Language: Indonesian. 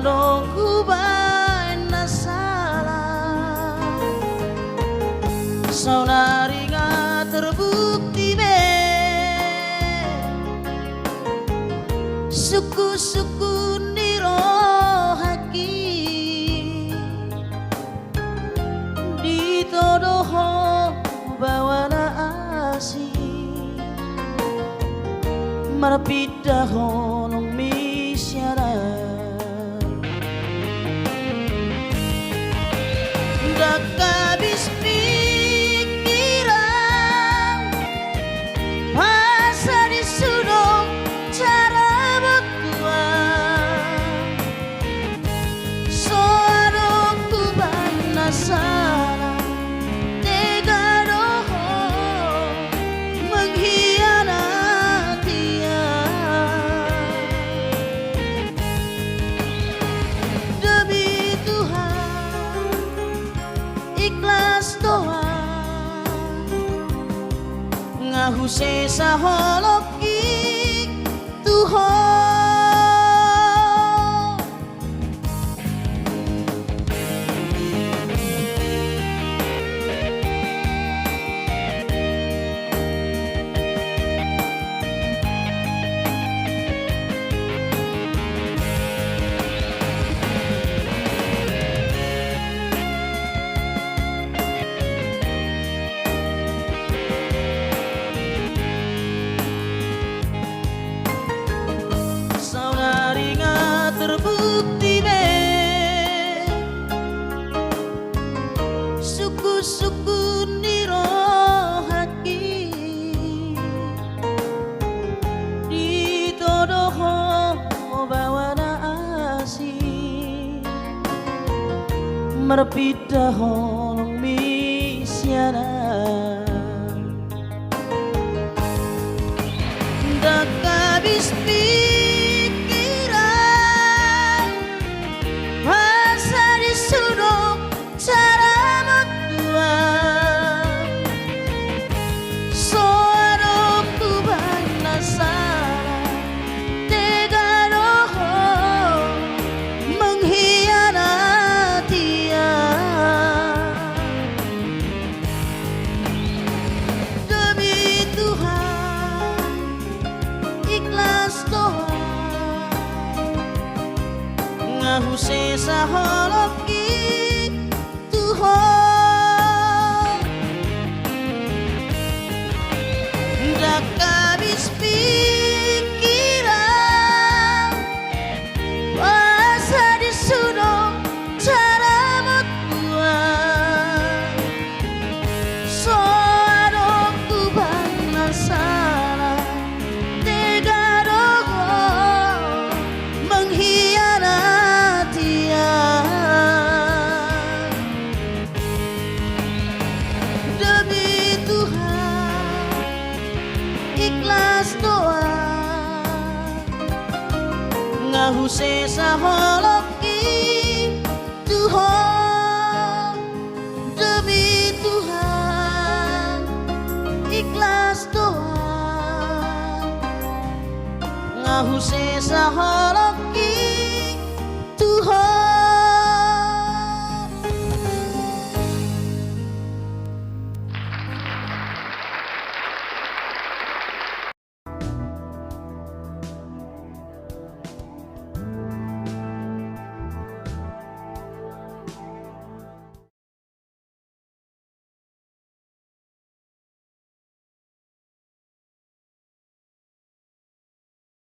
anong kuban na salah saunari nga terbukti be suku-suku nirohaki ditodoho bawana asi marapidahon habis pikiran masa disuruh cara berdua soal kuban nasara tega doho mengkhianati demi Tuhan ikhlas doa ngahuse saholoki Tuhan terbukti be suku-suku nirohaki ditodoho bawana asi merpidahon misyana dakabis ngahuse saholoki Tuhan dak habis pikiran masa disuruh cara berbuat soal kuban nasara tega doho mengkhianati demi Tuhan ikhlas doa ngahuse saholoki Tuhan demi Tuhan ikhlas doa ngahuse saholoki